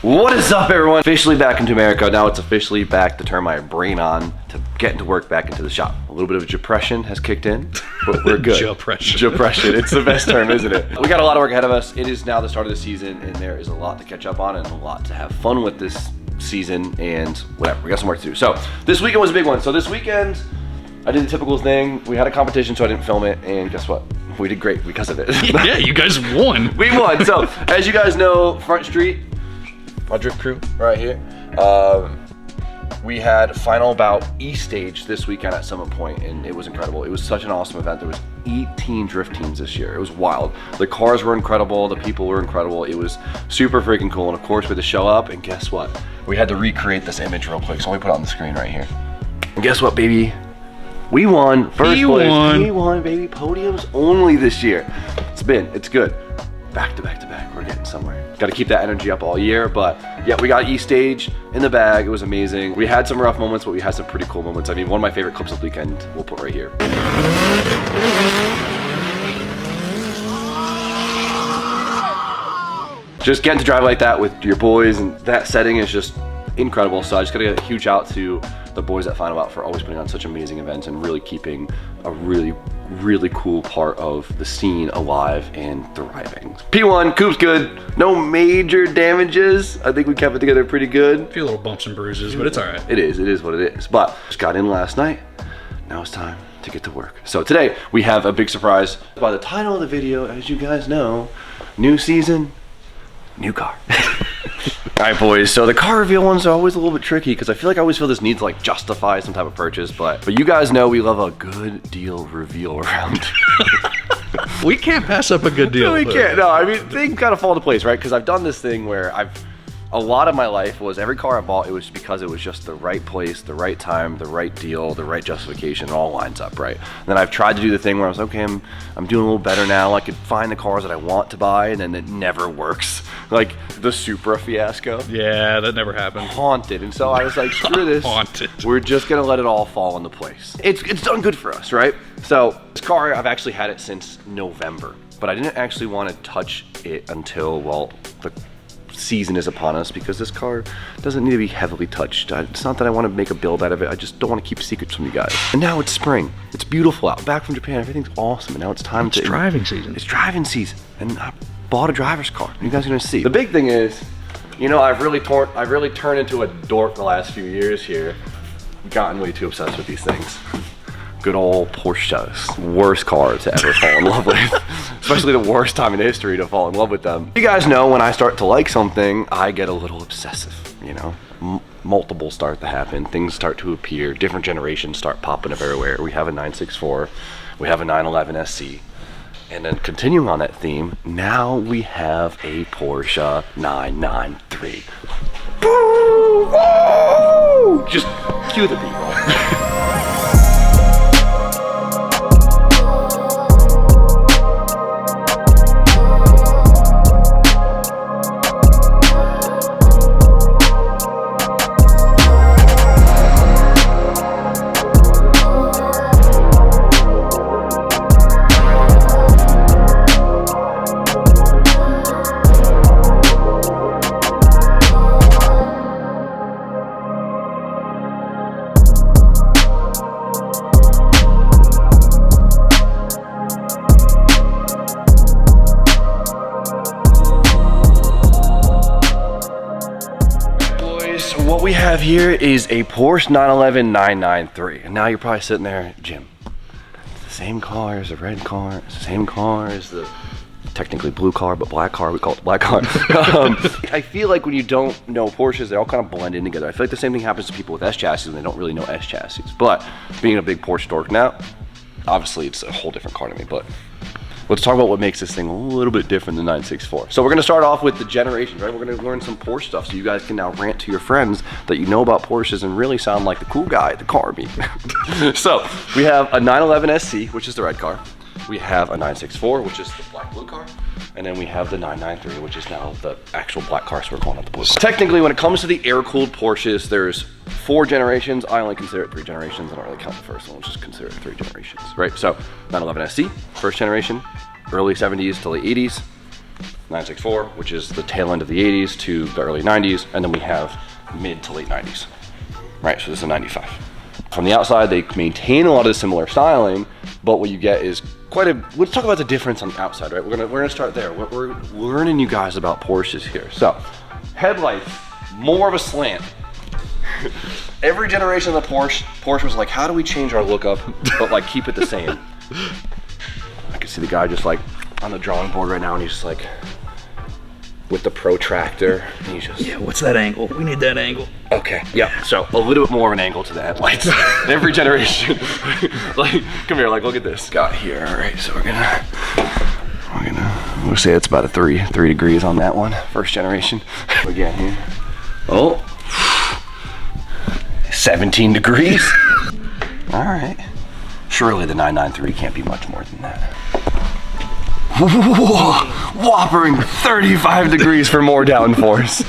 What is up, everyone? Officially back into America. Now it's officially back to turn my brain on to get into work, back into the shop. A little bit of depression has kicked in, but we're good. Depression. It's the best term, isn't it? We got a lot of work ahead of us. It is now the start of the season, and there is a lot to catch up on and a lot to have fun with this season and whatever. We got some work to do. So this weekend was a big one. So this weekend, I did the typical thing. We had a competition, so I didn't film it, and guess what? We did great because of it. Yeah, you guys won. We won. So as you guys know, Front Street, my drift crew right here. We had final bout E stage this weekend at Summit Point, and it was incredible. It was such an awesome event. There was 18 drift teams this year. It was wild. The cars were incredible. The people were incredible. It was super freaking cool. And of course, we had to show up, and guess what? We had to recreate this image real quick. So let me put it on the screen right here. And guess what, baby? We won first place. We won, baby. Podiums only this year. It's good. Back to back to back. We're getting somewhere. Got to keep that energy up all year, but yeah, we got E stage in the bag. It was amazing. We had some rough moments, but we had some pretty cool moments. I mean, one of my favorite clips of the weekend we'll put right here. Just getting to drive like that with your boys and that setting is just incredible. So I just got to get a huge shout out to the boys at Final Bout for always putting on such amazing events and really keeping a really cool part of the scene alive and thriving. P1, Coop's good. No major damages. I think we kept it together pretty good. A few little bumps and bruises, but it's all right. It is what it is. But just got in last night. Now it's time to get to work. So today we have a big surprise. By the title of the video, as you guys know, new season, new car. All right, boys, so the car reveal ones are always a little bit tricky because I feel like I always feel this need to like justify some type of purchase, but you guys know we love a good deal reveal around. We can't pass up a good deal. No, we can't. No, I mean, things kind of fall into place, right? Because I've done this thing where a lot of my life was every car I bought, it was because it was just the right place, the right time, the right deal, the right justification, it all lines up, right? And then I've tried to do the thing where I was, okay, I'm doing a little better now. I could find the cars that I want to buy, and then it never works. Like the Supra fiasco. Yeah, that never happened. Haunted. And so I was like, screw this. Haunted. We're just gonna let it all fall into place. It's done good for us, right? So this car, I've actually had it since November, but I didn't actually want to touch it until, well, the season is upon us because this car doesn't need to be heavily touched. It's not that I want to make a build out of it. I just don't want to keep secrets from you guys. And now it's spring. It's beautiful out. Back from Japan. Everything's awesome. And now it's time to... It's driving season. It's driving season. And I bought a driver's car. You guys are going to see. The big thing is, you know, I've really turned into a dork the last few years here. I've gotten way too obsessed with these things. Good old Porsches. Worst car to ever fall in love with. Especially the worst time in history to fall in love with them. You guys know when I start to like something, I get a little obsessive, you know? Multiples start to happen, things start to appear, different generations start popping up everywhere. We have a 964, we have a 911 SC. And then continuing on that theme, now we have a Porsche 993. Boo! Woo! Just cue the beat roll. What we have here is a Porsche 911 993. And now you're probably sitting there, Jim, it's the same car as the red car, it's the same car as the technically blue car, but black car, we call it the black car. I feel like when you don't know Porsches, they all kind of blend in together. I feel like the same thing happens to people with S chassis when they don't really know S chassis. But being a big Porsche dork now, obviously it's a whole different car to me, but let's talk about what makes this thing a little bit different than 964. So we're gonna start off with the generations, right? We're gonna learn some Porsche stuff so you guys can now rant to your friends that you know about Porsches and really sound like the cool guy at the car meet. So we have a 911 SC, which is the red car. We have a 964, which is the black blue car. And then we have the 993, which is now the actual black car, so we're calling it the blue car. Technically, when it comes to the air-cooled Porsches, there's 4 generations. I only consider it 3 generations. I don't really count the first one, just consider it 3 generations, right? So 911 SC, first generation, early 70s to late 80s. 964, which is the tail end of the 80s to the early 90s, and then we have mid to late 90s. Right, so this is a 95. From the outside, they maintain a lot of the similar styling, but what you get is let's talk about the difference on the outside, right? We're gonna start there. We're learning you guys about Porsches here. So, headlights, more of a slant. Every generation of the Porsche was like, how do we change our look up, but like keep it the same? I can see the guy just like on the drawing board right now, and he's just like with the protractor, and he's just, Yeah, what's that angle? We need that angle. okay, yeah, so a little bit more of an angle to the headlights. Every generation. Like, come here, like, look at this. Got here, all right, so we'll say it's about a 3 degrees on that one, first generation. Again here, oh, 17 degrees. All right, surely the 993 can't be much more than that. Whoppering 35 degrees for more downforce.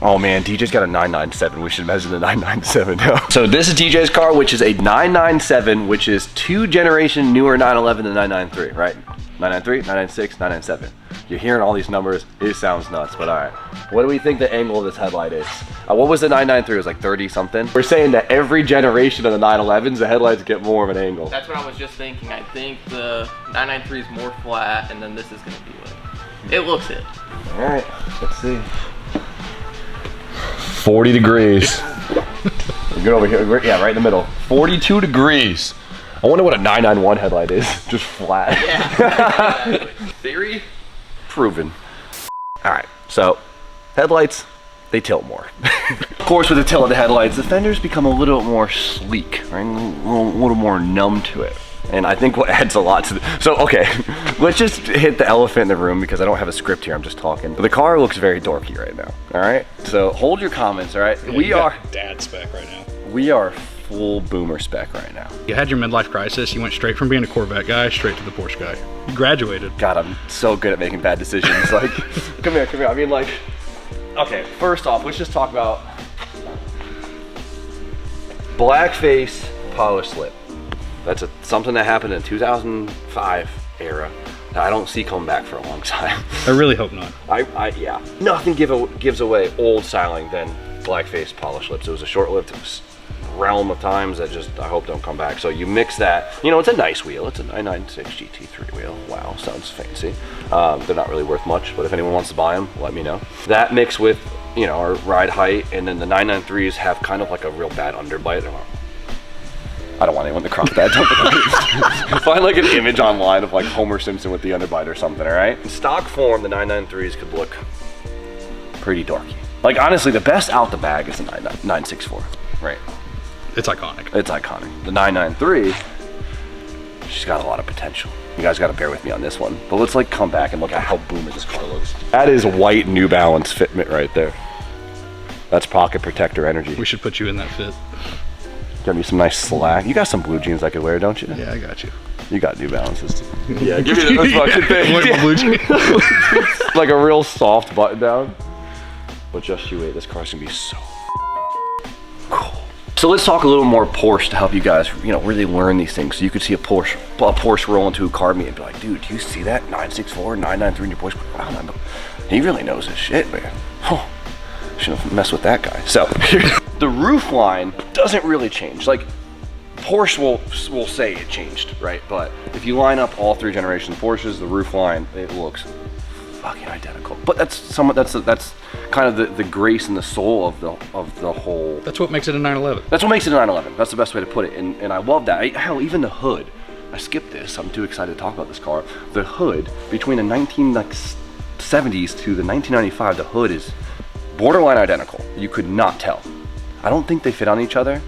Oh man, DJ's got a 997. We should measure the 997 now. So this is DJ's car, which is a 997, which is 2 generation newer 911 than 993, right? 993, 996, 997. You're hearing all these numbers. It sounds nuts, but all right. What do we think the angle of this headlight is? What was the 993? It was like 30 something. We're saying that every generation of the 911s, the headlights get more of an angle. That's what I was just thinking. I think the 993 is more flat, and then this is gonna be like, it looks it. All right, let's see. 40 degrees. Good over here. Yeah, right in the middle. 42 degrees. I wonder what a 991 headlight is. Just flat. Yeah. Theory? Proven. All right, so headlights, they tilt more. Of course, with the tilt of the headlights, the fenders become a little more sleek, right? A little more numb to it. And I think what adds a lot to so okay, let's just hit the elephant in the room because I don't have a script here, I'm just talking. But the car looks very dorky right now, all right? So hold your comments, all right? Yeah, we are dad spec right now. We are full boomer spec right now. You had your midlife crisis. You went straight from being a Corvette guy straight to the Porsche guy. You graduated. God, I'm so good at making bad decisions. Like, come here. I mean, like, okay, first off, let's just talk about blackface polish slip. That's something that happened in 2005 era that I don't see coming back for a long time. I really hope not. Yeah. Nothing gives away old styling than blackface polish lips. It was a short-lived realm of times that just I hope don't come back. So you mix that, you know, it's a nice wheel. It's a 996 GT3 wheel. Wow, sounds fancy. They're not really worth much, but if anyone wants to buy them, let me know. That mixed with, you know, our ride height, and then the 993s have kind of like a real bad underbite. I don't want anyone to crop that. Find like an image online of like Homer Simpson with the underbite or something, all right? In stock form, the 993s could look pretty dorky. Like honestly, the best out the bag is the 964, right? It's iconic. It's iconic. The 993, she's got a lot of potential. You guys got to bear with me on this one. But let's like come back and look at how boomer this car looks. That is white New Balance fitment right there. That's pocket protector energy. We should put you in that fit. Got me some nice slack. You got some blue jeans I could wear, don't you? Yeah, I got you. You got New Balances too. Yeah, give me those fucking thing. Like my blue jeans. Like a real soft button down. But just you wait, this car's gonna be so cool. So let's talk a little more Porsche to help you guys, you know, really learn these things. So you could see a Porsche roll into a car meet and be like, dude, do you see that 964, 993 in your Porsche? Wow, man, he really knows his shit, man. Oh, shouldn't mess with that guy. So the roof line doesn't really change. Like Porsche will say it changed, right? But if you line up all 3 generations of Porsches, the roof line, it looks fucking identical. But that's kind of the grace and the soul of the whole. That's what makes it a 911. That's what makes it a 911. That's the best way to put it. And I love that. Hell, even the hood. I skipped this. I'm too excited to talk about this car. The hood between the 1970s to the 1995, the hood is borderline identical. You could not tell. I don't think they fit on each other.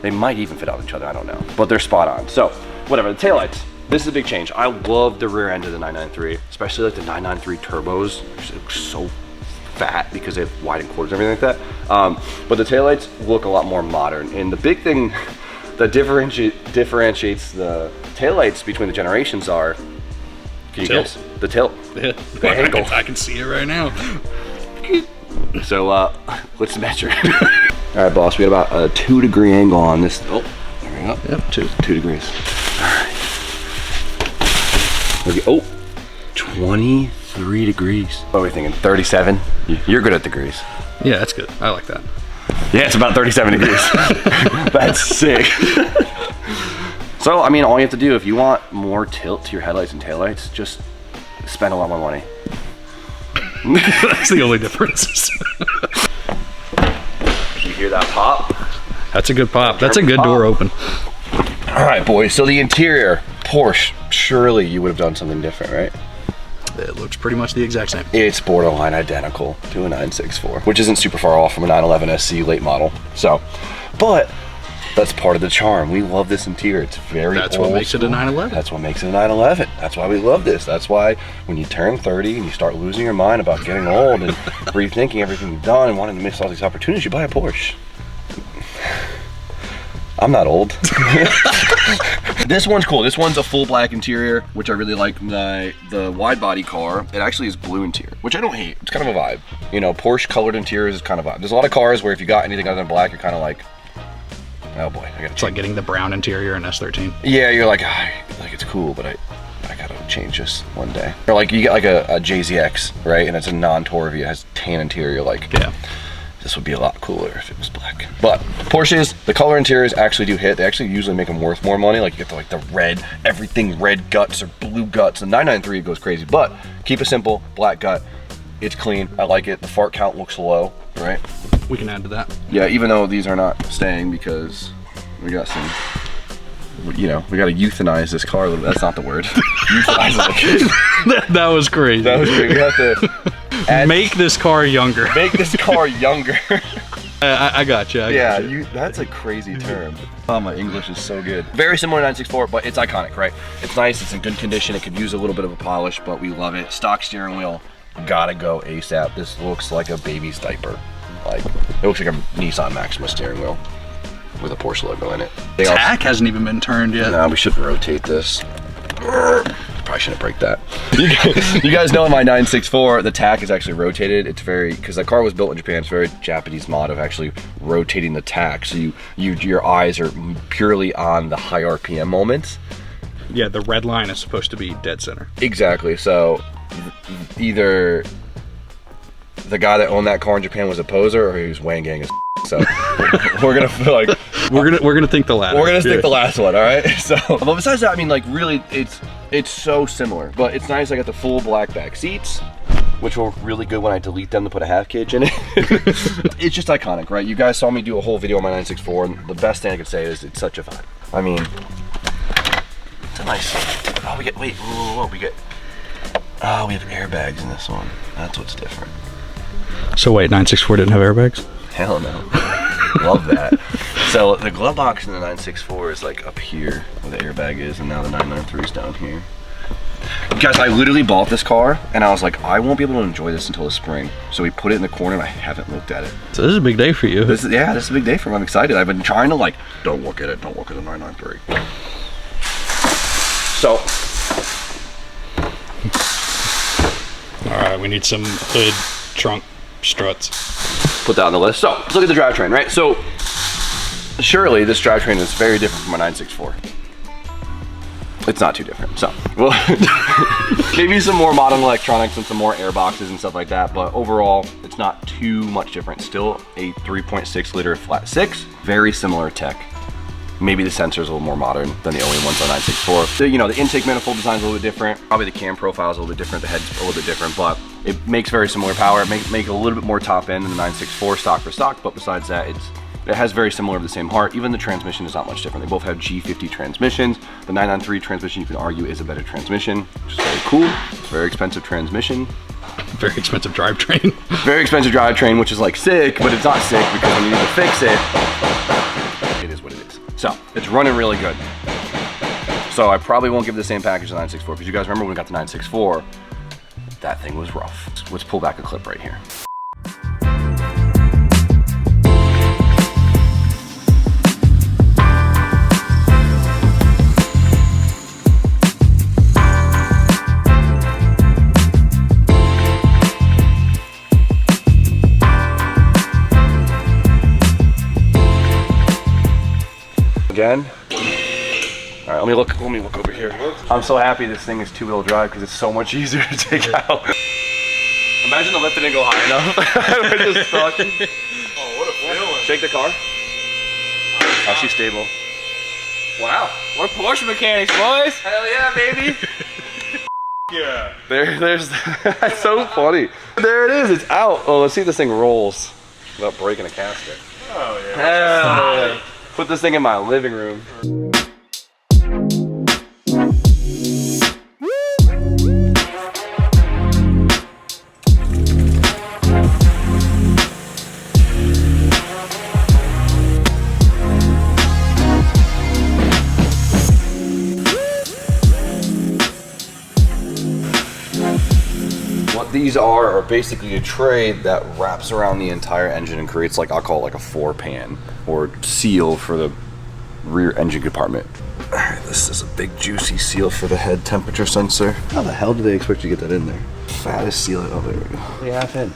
They might even fit on each other. I don't know. But they're spot on. So whatever. The taillights. This is a big change. I love the rear end of the 993, especially like the 993 turbos. They look so fat because they have widened quarters and everything like that. But the taillights look a lot more modern. And the big thing that differentiates the taillights between the generations are, can you guess? The tilt. Yeah. The angle. I can see it right now. So let's measure. All right, boss, we got about a 2 degree angle on this. Oh, there we go. Yep, 2 degrees. All right. Okay. Oh, 23 3 degrees. What are we thinking, 37? You're good at degrees. Yeah, that's good. I like that. Yeah, it's about 37 degrees. That's sick. So, I mean, all you have to do if you want more tilt to your headlights and taillights, just spend a lot more money. That's the only difference. You hear that pop? That's a good pop. That's a good door open. All right, boys. So the interior, Porsche, surely you would have done something different, right? It looks pretty much the exact same. It's borderline identical to a 964, which isn't super far off from a 911 SC late model. So, but that's part of the charm. We love this interior. It's very That's what makes it a 911. That's what makes it a 911. That's why we love this. That's why when you turn 30 and you start losing your mind about getting old and rethinking everything you've done and wanting to miss all these opportunities, you buy a Porsche. I'm not old. This one's cool. This one's a full black interior, which I really like. The wide body car, it actually is blue interior, which I don't hate. It's kind of a vibe. You know, Porsche colored interiors is kind of a vibe. There's a lot of cars where if you got anything other than black, you're kind of like, oh boy, I gotta It's like getting the brown interior in S13. Yeah, you're like, like it's cool, but I gotta change this one day. Or like you get like a JZX, right? And it's a non-Torvy, it has tan interior, like, Yeah. this would be a lot cooler if it was black. But Porsches, the color interiors actually do hit. They actually usually make them worth more money. Like you get the red, everything red guts or blue guts. The 993 goes crazy, but keep it simple, black gut. It's clean, I like it. The fart count looks low, right? We can add to that. Yeah, even though these are not staying because we got some, you know, we gotta euthanize this car a little bit. That's not the word. Euthanize is a kid. That was crazy. That was great. We have to make this car younger. make this car younger. I got you. Yeah, that's a crazy term. Oh, my English is so good. Very similar to 964, but it's iconic, right? It's nice, it's in good condition. It could use a little bit of a polish, but we love it. Stock steering wheel, gotta go ASAP. This looks like a baby's diaper. Like, it looks like a Nissan Maxima steering wheel with a Porsche logo in it. Tack hasn't even been turned yet. No, we should rotate this. Probably shouldn't break that. You guys know in my 964, the tack is actually rotated. It's very, because the car was built in Japan, it's very Japanese mod of actually rotating the tack. So your eyes are purely on the high RPM moments. Yeah, the red line is supposed to be dead center. Exactly. So either the guy that owned that car in Japan was a poser, or he was Wang Gang as so we're gonna feel like we're gonna think the latter. We're gonna stick the last one, all right? So, but besides that, I mean, like really, it's so similar. But it's nice. I got the full black back seats, which were really good when I delete them to put a half cage in it. It's just iconic, right? You guys saw me do a whole video on my 964, and the best thing I could say is it's such a vibe. I mean, it's a nice. Oh, we get whoa, we get. Oh, we have airbags in this one. That's what's different. So wait, 964 didn't have airbags? Hell no. Love that. So the glove box in the 964 is like up here where the airbag is, and now the 993 is down here. Guys, I literally bought this car and I was like, I won't be able to enjoy this until the spring. So we put it in the corner and I haven't looked at it. So this is a big day for you. This is a big day for me. I'm excited. I've been trying to like, don't look at it, don't look at the 993. So. All right, we need some hood trunk struts. Put that on the list. So let's look at the drivetrain, right? So surely this drivetrain is very different from a 964. It's not too different. So well, maybe some more modern electronics and some more air boxes and stuff like that, but overall it's not too much different. Still a 3.6 liter flat six, very similar tech. Maybe the sensor is a little more modern than the OEM ones on 964. The intake manifold design is a little bit different. Probably the cam profile is a little bit different. The head's a little bit different, but it makes very similar power. Make a little bit more top end than the 964 stock for stock, but besides that, it has very similar of the same heart. Even the transmission is not much different. They both have G50 transmissions. The 993 transmission, you can argue, is a better transmission, which is very cool. It's a very expensive transmission. Very expensive drivetrain. Very expensive drivetrain, which is like sick, but it's not sick because when you need to fix it, it is what it is. So it's running really good. So I probably won't give the same package to the 964 because you guys remember when we got the 964, that thing was rough. Let's pull back a clip right here. Again. All right, let me look over here. I'm so happy this thing is two-wheel drive because it's so much easier to take out. Imagine the lift didn't go high enough. We're just stuck. Oh, what a feeling. Shake the car. Oh, she's stable. Wow. We're Porsche mechanics, boys. Hell yeah, baby. Yeah. There's that's so funny. There it is, it's out. Oh, let's see if this thing rolls without breaking a casket. Oh, yeah. Hell yeah. Put this thing in my living room. What these are basically a tray that wraps around the entire engine and creates, like, I'll call it like a floor pan or seal for the rear engine compartment. All right, this is a big juicy seal for the head temperature sensor. How the hell do they expect you to get that in there? Fattest seal. Oh, there we go. Yeah, half in.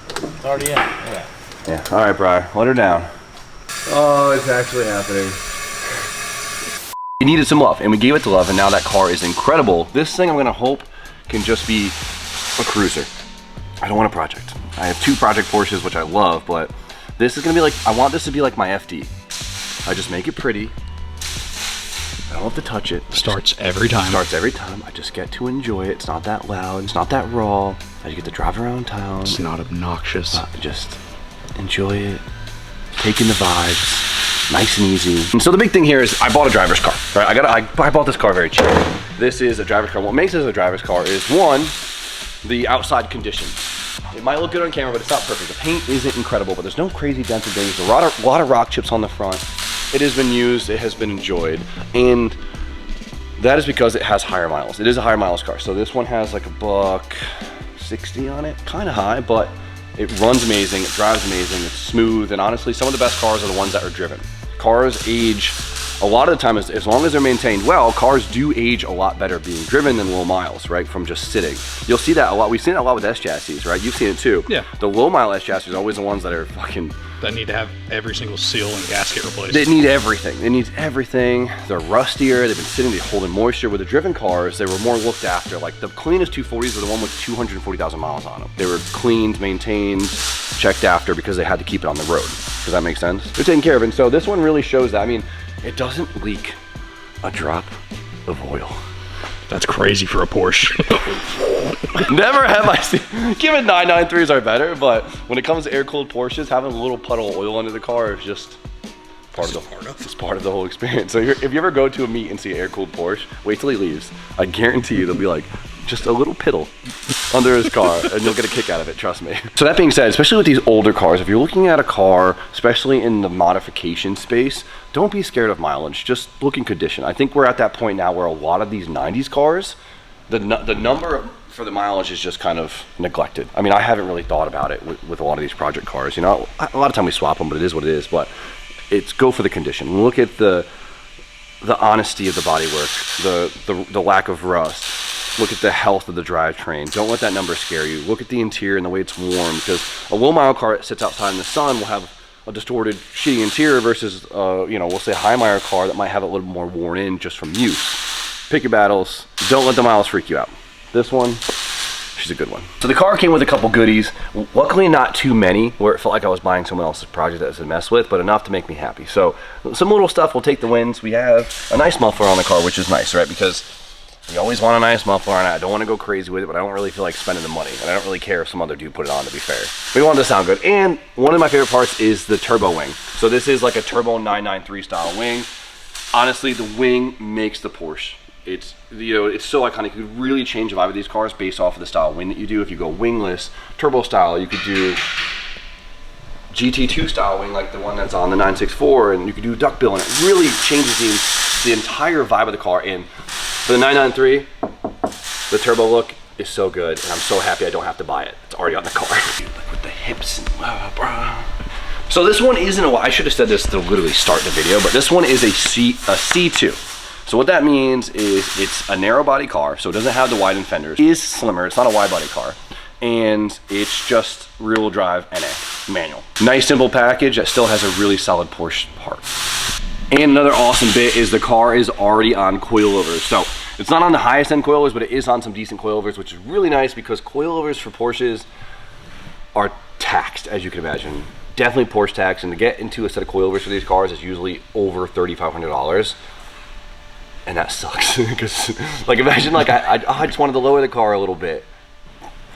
It's already in. Yeah. Yeah. All right, Briar, let her down. Oh, it's actually happening. We needed some love, and we gave it to love, and now that car is incredible. This thing, I'm gonna hope, can just be a cruiser. I don't want a project. I have 2 project Porsches, which I love, but this is gonna be like, I want this to be like my FD. I just make it pretty. I don't have to touch it. Starts every time. Starts every time. I just get to enjoy it. It's not that loud. It's not that raw. I just get to drive around town. It's not obnoxious. Just enjoy it. Take in the vibes. Nice and easy. And so the big thing here is I bought a driver's car, right? I bought this car very cheap. This is a driver's car. What makes this a driver's car is, one, the outside condition. It might look good on camera, but it's not perfect. The paint isn't incredible, but there's no crazy dents or things. A lot of rock chips on the front. It has been used, it has been enjoyed, and that is because it has higher miles. It is a higher miles car. So this one has like a $160 on it, kind of high, but it runs amazing, it drives amazing, it's smooth, and honestly, some of the best cars are the ones that are driven. Cars age, a lot of the time, as long as they're maintained well, cars do age a lot better being driven than low miles, right? From just sitting. You'll see that a lot. We've seen it a lot with S chassis, right? You've seen it too. Yeah. The low mile S chassis are always the ones that are fucking... That need to have every single seal and gasket replaced. They need everything. They need everything. They're rustier. They've been sitting, they hold in moisture. With the driven cars, they were more looked after. Like the cleanest 240s were the one with 240,000 miles on them. They were cleaned, maintained, checked after because they had to keep it on the road. Does that make sense? They're taken care of. And so this one really shows that. I mean, it doesn't leak a drop of oil. That's crazy for a Porsche. Never have I seen, given 993s are better, but when it comes to air-cooled Porsches, having a little puddle of oil under the car is just part of the whole experience. So if you ever go to a meet and see an air-cooled Porsche, wait till he leaves. I guarantee you there'll be like just a little piddle under his car, and you'll get a kick out of it, trust me. So that being said, especially with these older cars, if you're looking at a car, especially in the modification space, don't be scared of mileage, just look in condition. I think we're at that point now where a lot of these 90s cars, the number for the mileage is just kind of neglected. I mean, I haven't really thought about it with a lot of these project cars. You know, a lot of time we swap them, but it is what it is. But it's go for the condition. Look at the honesty of the bodywork, the lack of rust. Look at the health of the drivetrain. Don't let that number scare you. Look at the interior and the way it's warm, because a low mile car that sits outside in the sun will have a distorted, shitty interior versus, you know, we'll say a high mile car that might have it a little more worn in just from use. Pick your battles. Don't let the miles freak you out. This one, she's a good one. So the car came with a couple goodies. Luckily not too many, where it felt like I was buying someone else's project that was a mess with, but enough to make me happy. So some little stuff will take the wins. We have a nice muffler on the car, which is nice, right? Because you always want a nice muffler, and I don't want to go crazy with it, but I don't really feel like spending the money, and I don't really care if some other dude put it on, to be fair. We want it to sound good. And one of my favorite parts is the turbo wing. So this is like a turbo 993 style wing. Honestly, the wing makes the Porsche. It's, you know, it's so iconic. You could really change the vibe of these cars based off of the style of wing that you do. If you go wingless, turbo style, you could do GT2 style wing like the one that's on the 964, and you could do duckbill, and it really changes the entire vibe of the car. And for the 993, the turbo look is so good, and I'm so happy I don't have to buy it. It's already on the car. Dude, like with the hips and blah. So this one isn't I should have said this to literally start the video, but this one is a C2. So what that means is it's a narrow body car, so it doesn't have the widened fenders. It is slimmer, it's not a wide body car. And it's just rear-wheel drive NA, manual. Nice simple package that still has a really solid Porsche heart. And another awesome bit is the car is already on coilovers. So It's not on the highest end coilovers, but it is on some decent coilovers, which is really nice because coilovers for Porsches are taxed, as you can imagine. Definitely Porsche tax, and to get into a set of coilovers for these cars is usually over $3,500, and that sucks. Because, like, imagine like I just wanted to lower the car a little bit,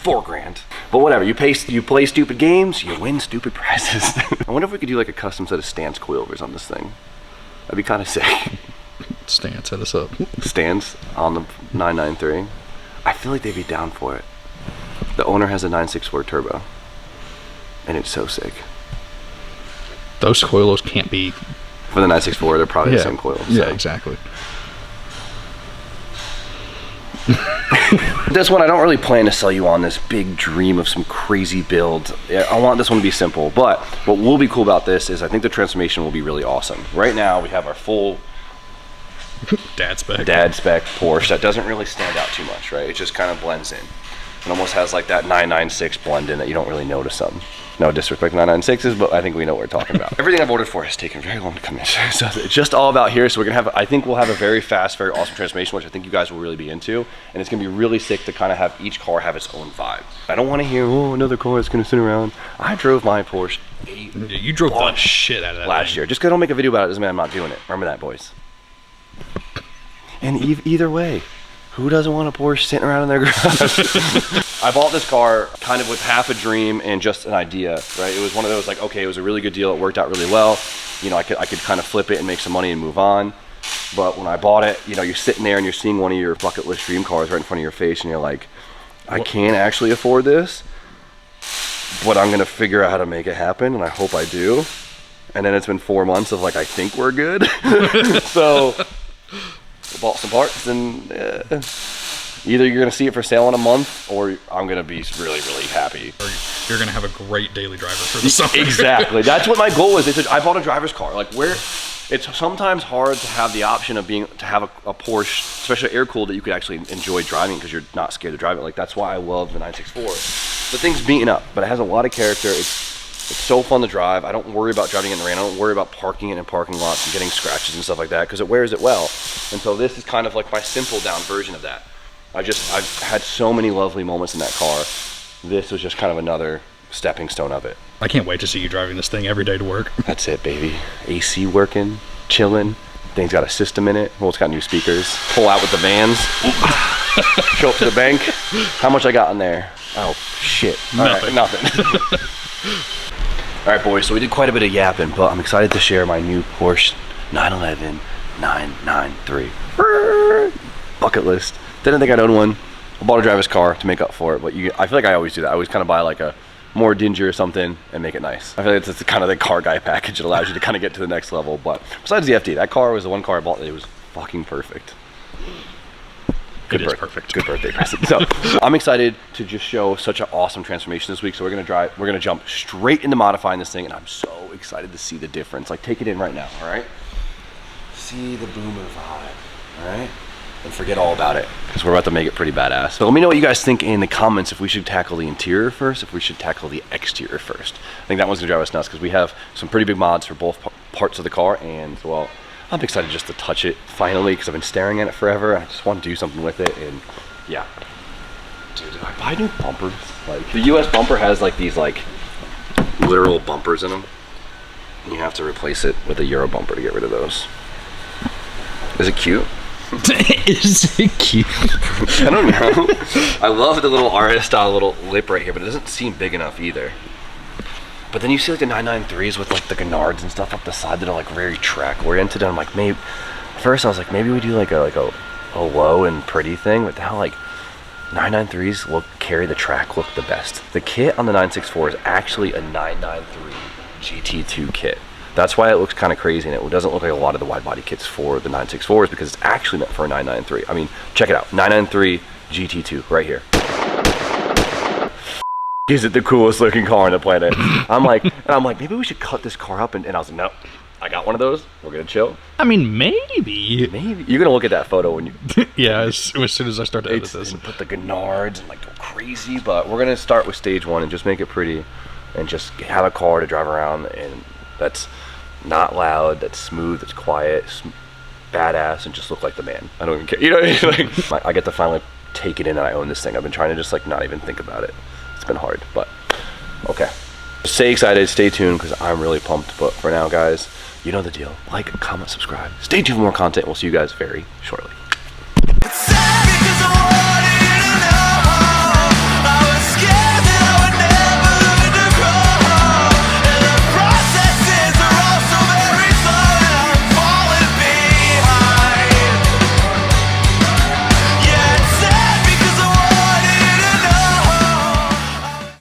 $4,000. But whatever, you play stupid games, you win stupid prizes. I wonder if we could do like a custom set of stance coilovers on this thing. That'd be kind of sick. Stance, set us up. Stance on the 993. I feel like they'd be down for it. The owner has a 964 turbo, and it's so sick. Those coilos can't be... For the 964, they're probably the same coils. So. Yeah, exactly. This one, I don't really plan to sell you on this big dream of some crazy build. I want this one to be simple, but what will be cool about this is I think the transformation will be really awesome. Right now, we have our full dad spec Porsche that doesn't really stand out too much, right? It just kind of blends in. It almost has like that 996 blend in that you don't really notice them. No disrespect to 996s, but I think we know what we're talking about. Everything I've ordered for has taken very long to come in. So it's just all about here. So we're gonna have, I think we'll have a very fast, very awesome transformation, which I think you guys will really be into. And it's gonna be really sick to kind of have each car have its own vibe. I don't wanna hear, oh, another car that's gonna sit around. I drove my Porsche you drove the shit out of that last year. Just because I don't make a video about it doesn't mean I'm not doing it. Remember that, boys. And either way, who doesn't want a Porsche sitting around in their garage? I bought this car kind of with half a dream and just an idea, right? It was one of those like, okay, it was a really good deal. It worked out really well. You know, I could kind of flip it and make some money and move on. But when I bought it, you know, you're sitting there and you're seeing one of your bucket list dream cars right in front of your face, and you're like, I can't actually afford this, but I'm gonna figure out how to make it happen, and I hope I do. And then it's been 4 months of like, I think we're good. So I bought some parts, and either you're gonna see it for sale in a month, or I'm gonna be really, really happy. Or you're gonna have a great daily driver for the summer. Exactly. That's what my goal was. I bought a driver's car. Like, it's sometimes hard to have the option of to have a Porsche, especially air cooled, that you could actually enjoy driving because you're not scared to drive it. Like, that's why I love the 964. The thing's beaten up, but it has a lot of character. It's so fun to drive. I don't worry about driving it in the rain. I don't worry about parking it in parking lots and getting scratches and stuff like that because it wears it well. And so this is kind of like my simple down version of that. I've had so many lovely moments in that car. This was just kind of another stepping stone of it. I can't wait to see you driving this thing every day to work. That's it, baby. AC working, chilling. Thing's got a system in it. Well, it's got new speakers. Pull out with the vans. Show up to the bank. How much I got in there? Oh, shit. Nothing. Nothing. All right, boys, so we did quite a bit of yapping, but I'm excited to share my new Porsche 911 993. Bucket list. Didn't think I'd own one. I bought a driver's car to make up for it, but I feel like I always do that. I always kind of buy like a more dingy or something and make it nice. I feel like it's kind of the car guy package. It allows you to kind of get to the next level. But besides the FD, that car was the one car I bought that was fucking perfect. Perfect. Good birthday present. So I'm excited to just show such an awesome transformation this week. So we're gonna jump straight into modifying this thing, and I'm so excited to see the difference. Like, take it in right now, all right? See the boomer vibe, all right? And forget all about it, because we're about to make it pretty badass. So let me know what you guys think in the comments, if we should tackle the interior first, if we should tackle the exterior first. I think that one's gonna drive us nuts, because we have some pretty big mods for both parts of the car, and well, I'm excited just to touch it finally, because I've been staring at it forever. I just want to do something with it, and yeah. Dude, did I buy new bumpers? Like, the US bumper has like these like literal bumpers in them, and you have to replace it with a Euro bumper to get rid of those. Is it cute? Is it cute? I don't know. I love the little RS style little lip right here, but it doesn't seem big enough either. But then you see like the 993s with like the Gennards and stuff up the side that are like very track oriented, and I'm like, maybe first I was like, maybe we do like a low and pretty thing, but now like 993s carry the track look the best. The kit on the 964 is actually a 993 GT2 kit. That's why it looks kind of crazy, and it doesn't look like a lot of the wide body kits for the 964s, because it's actually meant for a 993. I mean, check it out, 993 GT2 right here. Is it the coolest looking car on the planet? I'm like, maybe we should cut this car up, and I was like, no, I got one of those. We're gonna chill. I mean, maybe. You're gonna look at that photo when you. Yeah, as soon as I start to edit this. And put the Gennards and like go crazy, but we're gonna start with stage one and just make it pretty, and just have a car to drive around, and that's not loud, that's smooth, that's quiet, badass and just look like the man. I don't even care. You know what I mean? Like, I get to finally take it in and I own this thing. I've been trying to just like not even think about it. It's been hard, but okay. Stay excited, stay tuned, because I'm really pumped. But for now, guys, you know the deal. Like, comment, subscribe. Stay tuned for more content. We'll see you guys very shortly.